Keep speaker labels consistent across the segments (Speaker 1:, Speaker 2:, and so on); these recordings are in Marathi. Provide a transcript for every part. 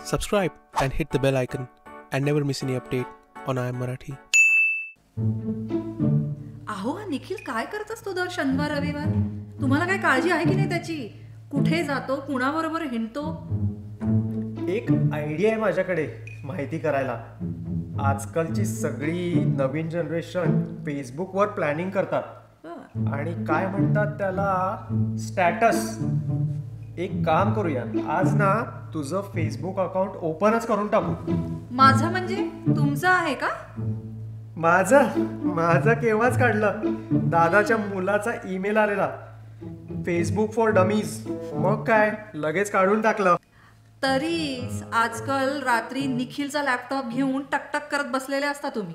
Speaker 1: Subscribe and hit the bell icon and never miss any update on I Am Marathi.
Speaker 2: अहो निखिल, काय करतस तू दर शनिवार रविवार? तुम्हाला काय काळजी आहे की नाही त्याची? कुठे जातो, कुणाबरोबर हिंडतो?
Speaker 3: एक आयडिया आहे माझ्याकडे माहिती करायला. आजकालची सगळी नवीन जनरेशन फेसबुकवर प्लॅनिंग करतात आणि काय म्हणतात त्याला, स्टॅटस. एक काम करूया, आज ना तुझं फेसबुक अकाउंट ओपनच करून टाकू.
Speaker 2: माझं म्हणजे तुमचं आहे का?
Speaker 3: माझं केव्हाच काढलं. दादाच्या मुलाचा ईमेल आलेला, फेसबुक फॉर डमीज. मग काय लगेच काढून टाकलं.
Speaker 2: तरीच आजकाल रात्री निखिलचा लॅपटॉप घेऊन टकटक करत बसलेले असता तुम्ही.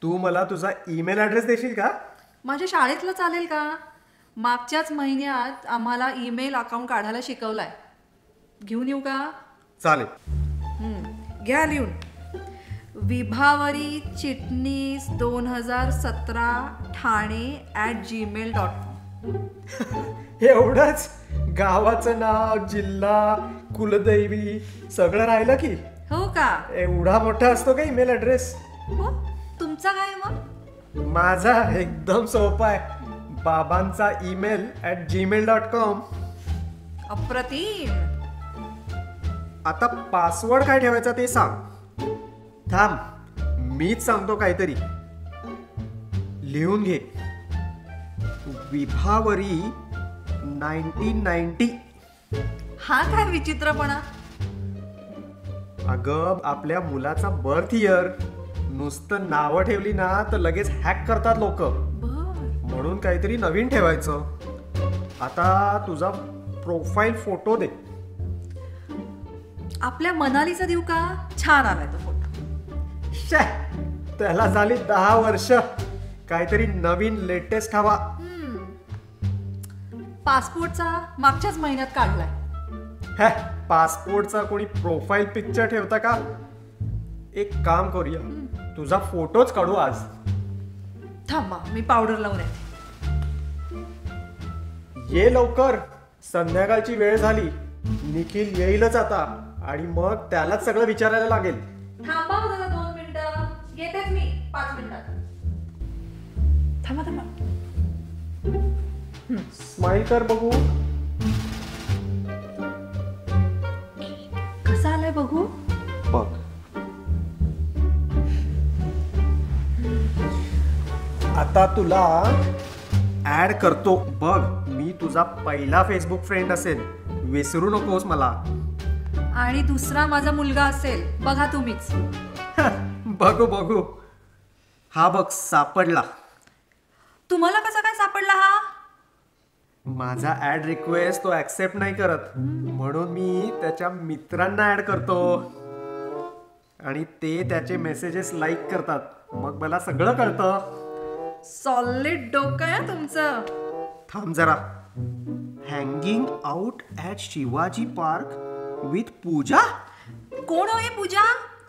Speaker 3: तू मला तुझा ईमेल ॲड्रेस देशील का?
Speaker 2: माझ्या शाळेतलं चालेल का? मागच्याच महिन्यात आम्हाला ईमेल अकाउंट काढायला शिकवलाय. घेऊन येऊ का?
Speaker 3: चालेल.
Speaker 2: घ्या लिहून. विभावरी चिटणीस 2017 ठाणे@gmail.com.
Speaker 3: एवढंच? गावाचं नाव, जिल्हा, कुलदैवी सगळं राहिलं की?
Speaker 2: हो का?
Speaker 3: एवढा मोठा असतो का ईमेल ॲड्रेस?
Speaker 2: हो. तुमचा काय मग?
Speaker 3: माझा एकदम सोपा आहे, बाबांचा email @gmail.com.
Speaker 2: अप्रतिम.
Speaker 3: आता पासवर्ड काय ठेवायचा ते सांग. थांब, मीच सांगतो काहीतरी. लिहून घे. विभावरी 1990.
Speaker 2: हा काय विचित्रपणा?
Speaker 3: अगं, आपल्या मुलाचा बर्थ इयर. नुसतं नावं ठेवली ना तर लगेच हॅक करतात लोक. म्हणून काहीतरी नवीन ठेवायचं. आता तुझा प्रोफाईल फोटो दे.
Speaker 2: आपल्या मनालीचा देऊ का? छान आलाय तो फोटो.
Speaker 3: त्याला झाली 10 वर्ष. काहीतरी नवीन लेटेस्ट हवा.
Speaker 2: पासपोर्टचा मागच्याच महिन्यात काढलाय.
Speaker 3: पासपोर्टचा कोणी प्रोफाईल पिक्चर ठेवता का? एक काम करूया, तुझा फोटोच काढू आज.
Speaker 2: थांबा, मी पावडर लावून येते.
Speaker 3: ये लवकर, संध्याकाळची वेळ झाली. निखिल येईलच आता आणि मग त्यालाच सगळं विचारायला लागेल.
Speaker 2: थांबा जरा 2 मिनिटं. येतेच मी 5 मिनिटात. थांबा.
Speaker 3: स्माइल कर बघू.
Speaker 2: कसा आलाय बघू?
Speaker 3: बघ. आता तुला ऍड करतो बघ. मी तुझा पहिला फेसबुक फ्रेंड असेल, विसरू नकोस मला.
Speaker 2: आणि दुसरा माझा मुलगा असेल, बघा तुम्हीच.
Speaker 3: बघू. हा बघ, सापडला.
Speaker 2: तुम्हाला कसा काय सापडला हा?
Speaker 3: माझा ऍड रिक्वेस्ट तो ऍक्सेप्ट नाही करत, म्हणून मी त्याच्या मित्रांना ऍड करतो आणि ते त्याचे मेसेजेस लाईक करतात. मग मला सगळं कळतं.
Speaker 2: सॉलिड डोकं आहे तुमचं.
Speaker 3: थांब जरा. Hanging out at Shivaji Park with Pooja.
Speaker 2: कोण हो ही पूजा?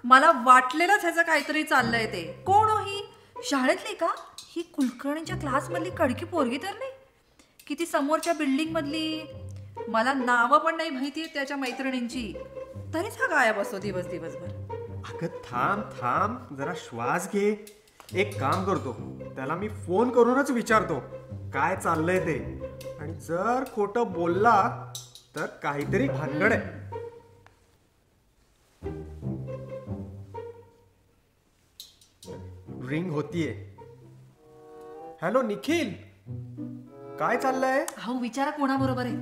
Speaker 2: मला वाटलेलंच ह्याचं काहीतरी चाललंय ते. कोण हो ही? शाळेतली का? ही कुलकर्णीच्या क्लासमधली कडकी पोरगी तर नाही? किती समोरच्या बिल्डिंग मधली? मला नावं पण नाही माहिती त्याच्या मैत्रिणींची. तरीच हा गायब असतो दिवसभर.
Speaker 3: अगं थांब, जरा श्वास घे. एक काम करतो, त्याला मी फोन करूनच विचारतो काय चाललंय ते. आणि जर खोटं बोलला तर काहीतरी भानगड आहे. रिंग होतीये. हॅलो निखिल, काय चाललंय?
Speaker 2: हा विचारा कोणाबरोबर आहे.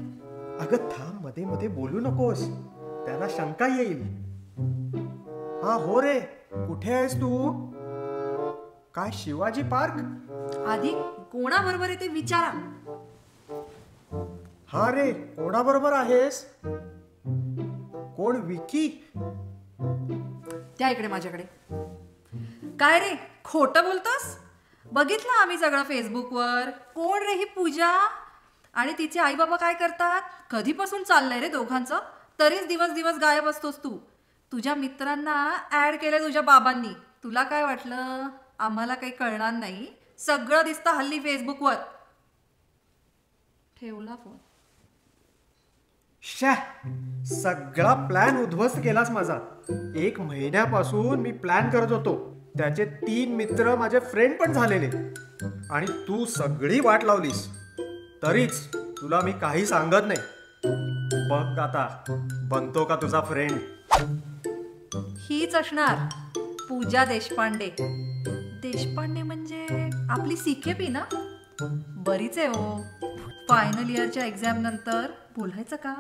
Speaker 3: अगं थांब, मध्ये बोलू नकोस, त्याला शंका येईल. हा हो रे, कुठे आहेस तू? काय शिवाजी पार्क?
Speaker 2: आधी कोणाबरोबर आहे ते विचारा.
Speaker 3: हा रे, कोणाबरोबर आहेस? कोण, विकी?
Speaker 2: त्या इकडे माझ्याकडे. काय रे, खोटं बोलतोस? बघितलं आम्ही सगळं फेसबुकवर. कोण रे ही पूजा? आणि तिचे आई बाबा काय करतात? कधीपासून चाललंय रे दोघांचं? तरीच दिवस गायब असतोस तू. तुझ्या मित्रांना ऍड केलंय तुझ्या बाबांनी. तुला काय वाटलं आम्हाला काही कळणार नाही? सगळं दिसतं हल्ली फेसबुकवर. ठेवला फोन.
Speaker 3: शॅ, सगळा प्लॅन उद्ध्वस्त केलास माझा. 1 महिन्यापासून मी प्लॅन करत होतो. त्याचे 3 मित्र माझे फ्रेंड पण झालेले आणि तू सगळी वाट लावलीस. तरीच तुला मी काही सांगत नाही. बघ आता बनतो का तुझा फ्रेंड.
Speaker 2: हीच असणार पूजा देशपांडे. देशपांडे म्हणजे आपली सीकेपी ना. बरीच आहे हो. फायनल इयरच्या एक्झाम नंतर बोलायचं का.